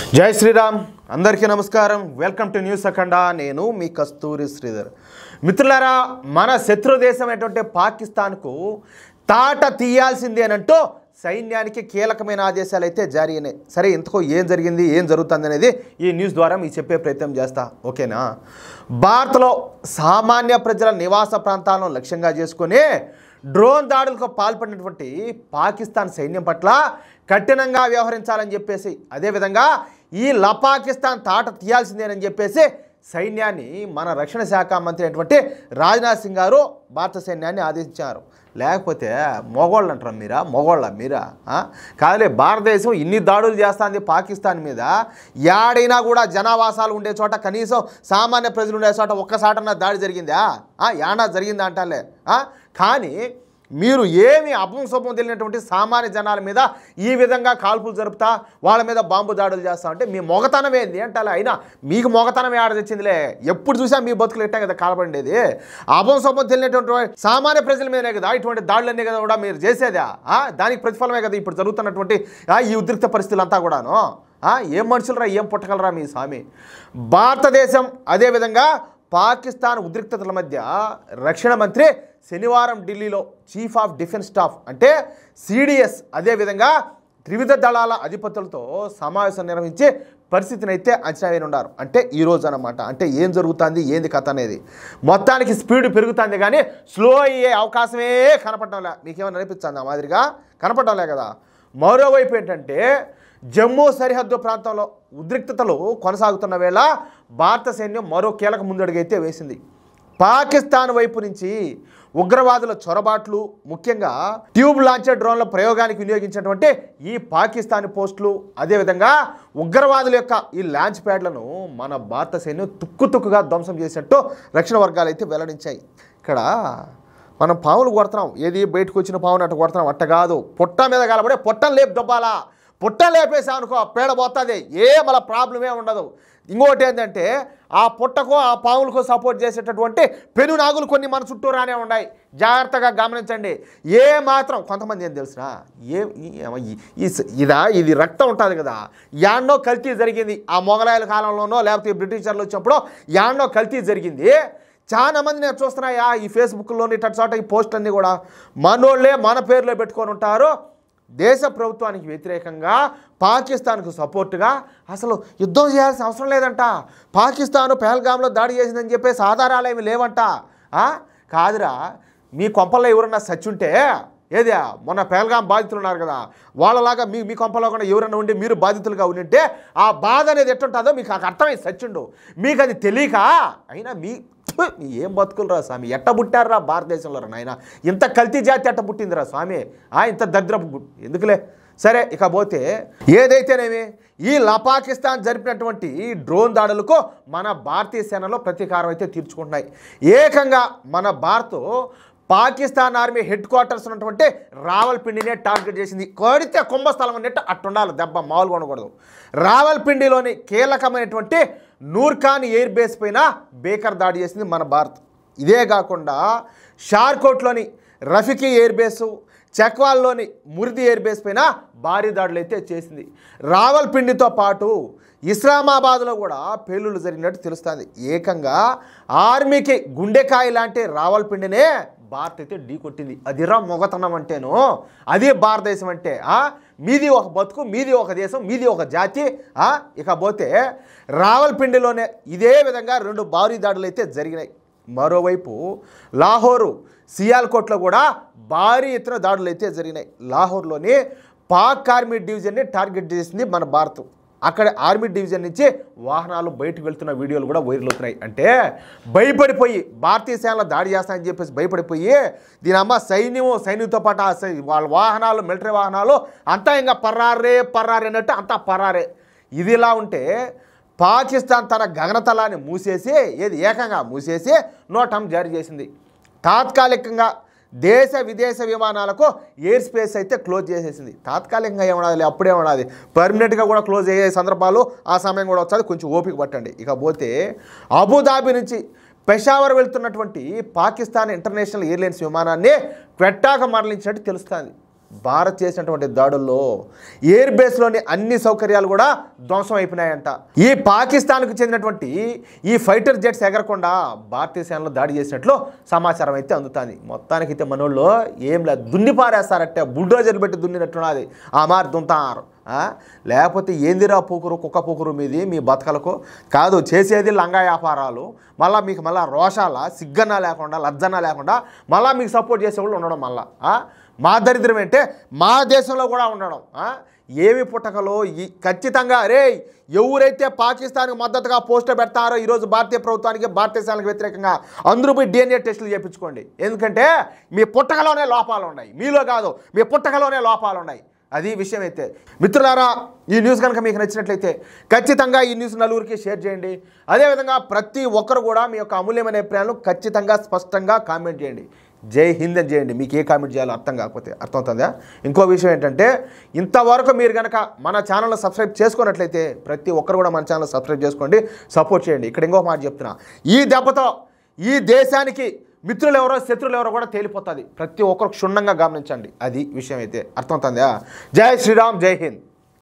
జై శ్రీరామ్ అందరికీ నమస్కారం వెల్కమ్ టు న్యూస్ అఖండ నేను మీ కస్తూరి శ్రీధర్ మిత్రులారా మన శత్రు దేశమైనటువంటి పాకిస్తాన్కు తాట తీయాల్సిందేనంటూ సైన్యానికి కీలకమైన ఆదేశాలు అయితే జారీ అయినాయి సరే ఇంతకు ఏం జరిగింది ఏం జరుగుతుంది అనేది ఈ న్యూస్ ద్వారా మీకు చెప్పే ప్రయత్నం చేస్తా ఓకేనా భారత్లో సామాన్య ప్రజల నివాస ప్రాంతాలను లక్ష్యంగా చేసుకొని డ్రోన్ దాడులకు పాల్పడినటువంటి పాకిస్తాన్ సైన్యం పట్ల కఠినంగా వ్యవహరించాలని చెప్పేసి అదేవిధంగా ఈ లపాకిస్తాన్ తాట తీయాల్సిందేనని చెప్పేసి సైన్యాన్ని మన రక్షణ శాఖ మంత్రి అయినటువంటి రాజ్నాథ్ సింగ్ గారు భారత సైన్యాన్ని ఆదేశించారు లేకపోతే మొగోళ్ళు అంటారా మీరా కాదులే భారతదేశం ఇన్ని దాడులు చేస్తుంది పాకిస్తాన్ మీద యాడైనా కూడా జనావాసాలు ఉండే చోట కనీసం సామాన్య ప్రజలు ఉండే చోట ఒక్కసాటన్నా దాడి జరిగిందా యాడా జరిగిందా అంటాలే కానీ మీరు ఏమి అపంశుభం తెలియనటువంటి సామాన్య జనాల మీద ఈ విధంగా కాల్పులు జరుపుతా వాళ్ళ మీద బాంబు దాడులు చేస్తా అంటే మీ మొగతనం ఏంది అంటాలి అయినా మీకు మొగతనం ఆడ తెచ్చిందిలే ఎప్పుడు చూసా మీ బతుకులు ఎట్టా కదా కాలపడేది అపంశుభం తెలియనటువంటి సామాన్య ప్రజల మీదనే కదా ఇటువంటి దాడులన్నీ కదా కూడా మీరు చేసేదా దానికి ప్రతిఫలమే కదా ఇప్పుడు జరుగుతున్నటువంటి ఈ ఉద్రిక్త పరిస్థితులు అంతా కూడాను ఏం మనుషులరా ఏం పుట్టగలరా మీ స్వామి భారతదేశం అదేవిధంగా పాకిస్తాన్ ఉద్రిక్తతల మధ్య రక్షణ మంత్రి శనివారం ఢిల్లీలో చీఫ్ ఆఫ్ డిఫెన్స్ స్టాఫ్ అంటే సిడిఎస్ అదేవిధంగా త్రివిధ దళాల అధిపతులతో సమావేశం నిర్వహించి పరిస్థితిని అయితే అంచనా వేయనున్నారు అంటే ఈరోజు అన్నమాట అంటే ఏం జరుగుతుంది ఏంది కథ అనేది మొత్తానికి స్పీడ్ పెరుగుతుంది కానీ స్లో అయ్యే అవకాశమే కనపడటంలే మీకేమైనా అనిపిస్తుంది ఆ మాదిరిగా కనపడటంలే కదా మరోవైపు ఏంటంటే జమ్మూ సరిహద్దు ప్రాంతంలో ఉద్రిక్తతలు కొనసాగుతున్న వేళ భారత సైన్యం మరో కీలక ముందడుగైతే వేసింది పాకిస్తాన్ వైపు నుంచి ఉగ్రవాదుల చొరబాట్లు ముఖ్యంగా ట్యూబ్ లాంచర్ డ్రోన్ల ప్రయోగానికి వినియోగించినటువంటి ఈ పాకిస్తానీ పోస్టులు అదేవిధంగా ఉగ్రవాదుల యొక్క ఈ లాంచ్ ప్యాడ్లను మన భారత సైన్యం తుక్కుతుక్కుగా ధ్వంసం చేసినట్టు రక్షణ వర్గాలు అయితే వెల్లడించాయి ఇక్కడ మనం పాములు కొడుతున్నాం ఏది బయటకు వచ్చిన పామును అట్ట కొడుతున్నాం అట్ట కాదు పొట్ట మీద కాలబడే పొట్టను లేపు దొబ్బాలా పుట్ట లేపేసా అనుకో పేడ పోతుంది మళ్ళీ ప్రాబ్లమే ఉండదు ఇంకోటి ఏంటంటే ఆ పుట్టకో ఆ పాములకో సపోర్ట్ చేసేటటువంటి పెను నాగులు కొన్ని మన చుట్టూరానే ఉన్నాయి జాగ్రత్తగా గమనించండి మాత్రం కొంతమంది ఏం తెలుసునా ఇది రక్తం ఉంటుంది కదా యాన్నో కల్తీ జరిగింది ఆ మొఘలాయల కాలంలోనో లేకపోతే బ్రిటిషర్లు వచ్చినప్పుడు యాన్నో కల్తీ జరిగింది చాలా మంది నేను చూస్తున్నాయా ఈ ఫేస్బుక్లోని ఇట్ట చోట ఈ పోస్టులన్నీ కూడా మనోళ్ళే మన పేర్లో పెట్టుకొని ఉంటారు దేశ ప్రభుత్వానికి వ్యతిరేకంగా పాకిస్తాన్కు సపోర్టుగా అసలు యుద్ధం చేయాల్సిన అవసరం లేదంట పాకిస్తాను పహల్గామ్లో దాడి చేసిందని చెప్పేసి ఆధారాలు ఏమి లేవంట కాదురా మీ కొంపల్లో ఎవరన్నా సచ్చుంటే ఏది మొన్న పహల్గామ్ బాధితులు ఉన్నారు కదా వాళ్ళలాగా మీ కొంపలో కూడా ఎవరన్నా ఉండి మీరు బాధితులుగా ఉండింటే ఆ బాధ అనేది ఎట్టుంటుందో మీకు అర్థమై సచ్చుండు మీకు అది తెలియక అయినా ఏం బతుకులు రా స్వామి ఎట్ట పుట్టారా భారతదేశంలో రా నాయన ఇంత కల్తీ జాతి ఎట్ట పుట్టిందిరా స్వామి ఇంత దరిద్రపు ఎందుకులే సరే ఇకపోతే ఏదైతేనేమి ఈ లపాకిస్తాన్ జరిపినటువంటి డ్రోన్ దాడులకు మన భారతీయ సేనలో ప్రతీకారం అయితే తీర్చుకుంటున్నాయి ఏకంగా మన Bharat Pakistan army head quarters ఉన్నటువంటి రావల్పిండినే టార్గెట్ చేసింది కొడితే కుంభస్థలం అన్నట్టు అట్టుండాలి దెబ్బ మామూలుగా ఉండకూడదు రావల్పిండిలోని కీలకమైనటువంటి నూర్ఖాన్ ఎయిర్ బేస్ పైన బేకర్ దాడి చేసింది మన భారత్ ఇదే కాకుండా షార్కోట్లోని Rafiqui air base చక్వాల్లోని మురిది air base పైన భారీ దాడులు అయితే చేసింది రావల్పిండితో పాటు ఇస్లామాబాద్లో కూడా పేలుళ్ళు జరిగినట్టు తెలుస్తుంది ఏకంగా ఆర్మీకి గుండెకాయ లాంటి రావల్పిండినే భారత్ అయితే ఢీ కొట్టింది అదిరా మొగతనం అంటేను అదే భారతదేశం అంటే మీది ఒక బతుకు మీది ఒక దేశం మీది ఒక జాతి ఇకపోతే రావల్పిండిలోనే ఇదే విధంగా 2 భారీ దాడులు అయితే జరిగినాయి మరోవైపు లాహోరు సియాల్కోట్లో కూడా భారీ ఎత్తున దాడులు అయితే జరిగినాయి లాహోర్లోని పాక్ ఆర్మీ డివిజన్ని టార్గెట్ చేసింది మన భారత్ అక్కడ ఆర్మీ డివిజన్ నుంచి వాహనాలు బయటకు వెళ్తున్న వీడియోలు కూడా వైరల్ అవుతున్నాయి అంటే భయపడిపోయి భారతీయ సేనలు దాడి చేస్తాయని చెప్పేసి భయపడిపోయి దీనమ్మ సైన్యంతో పాటు వాళ్ళ వాహనాలు మిలిటరీ వాహనాలు అంతా ఇంకా పర్రారే అన్నట్టు అంతా పర్రారే ఇది ఇలా ఉంటే పాకిస్తాన్ తన గగనతలాన్ని మూసేసి ఏకంగా మూసేసి నోటం జారీ చేసింది తాత్కాలికంగా దేశ విదేశ విమానాలకు ఎయిర్ స్పేస్ అయితే క్లోజ్ చేసేసింది తాత్కాలికంగా ఏమన్నది అప్పుడే ఉన్నది పర్మనెంట్గా కూడా క్లోజ్ అయ్యే సందర్భాలు ఆ సమయం కూడా వచ్చేది కొంచెం ఓపిక పట్టండి ఇకపోతే అబుదాబి నుంచి పెషావర్ వెళ్తున్నటువంటి పాకిస్తాన్ ఇంటర్నేషనల్ ఎయిర్లైన్స్ విమానాన్ని పెట్టాక మరలించినట్టు తెలుస్తుంది భారత్ చేసినటువంటి దాడుల్లో ఎయిర్ బేస్లోని అన్ని సౌకర్యాలు కూడా ధ్వంసం అయిపోయినాయంట. ఈ పాకిస్తాన్కు చెందినటువంటి ఈ ఫైటర్ జెట్స్ ఎగరకుండా భారతీయ సేనలో దాడి చేసినట్లు సమాచారం అయితే అందుతుంది. మొత్తానికైతే మనోళ్ళు ఏం లేదు, దున్ని పారేస్తారంటే బుల్డోజర్లు పెట్టి దున్నినట్టున్నది ఆ మారి దుంతారు. లేకపోతే ఏందిరా పూకురు కుక్క పూకురు మీది మీ బతకలకు కాదు, చేసేది లంగా వ్యాపారాలు. మళ్ళీ మీకు మళ్ళీ రోషాల సిగ్గన్న లేకుండా లజ్జన లేకుండా మళ్ళీ మీకు సపోర్ట్ చేసేవాళ్ళు ఉండడం. మళ్ళీ మా దరిద్రం ఏంటే మా దేశంలో కూడా ఉండడం. ఏమి పుట్టకలో ఖచ్చితంగా రే ఎవరైతే పాకిస్తాన్కి మద్దతుగా పోస్టర్ పెడతారో ఈరోజు భారతీయ ప్రభుత్వానికి భారతీయ సేనలకు వ్యతిరేకంగా అందరూ పోయి DNA టెస్టులు చేయించుకోండి. ఎందుకంటే మీ పుట్టకలోనే లోపాలు ఉన్నాయి, మీలో కాదు, మీ పుట్టకలోనే లోపాలు ఉన్నాయి. అది విషయం. అయితే మిత్రులారా, ఈ న్యూస్ కనుక మీకు నచ్చినట్లయితే ఖచ్చితంగా ఈ న్యూస్ నలుగురికి షేర్ చేయండి. అదేవిధంగా ప్రతి ఒక్కరు కూడా మీ యొక్క అమూల్యమైన అభిప్రాయాలు ఖచ్చితంగా స్పష్టంగా కామెంట్ చేయండి. జై హింద్ అని చేయండి. మీకు ఏ కామెంట్ చేయాలో అర్థం కాకపోతే. అర్థమవుతుందా? ఇంకో విషయం ఏంటంటే, ఇంతవరకు మీరు కనుక మన ఛానల్ని సబ్స్క్రైబ్ చేసుకున్నట్లయితే ప్రతి ఒక్కరు కూడా మన ఛానల్ సబ్స్క్రైబ్ చేసుకోండి, సపోర్ట్ చేయండి. ఇక్కడ ఇంకో మాట చెప్తున్నా, ఈ దెబ్బతో ఈ దేశానికి మిత్రులు ఎవరో శత్రువులు ఎవరో కూడా తేలిపోతుంది. ప్రతి ఒక్కరు క్షుణ్ణంగా గమనించండి. అది విషయం. అయితే అర్థమవుతుందా? జై శ్రీరామ్, జై హింద్.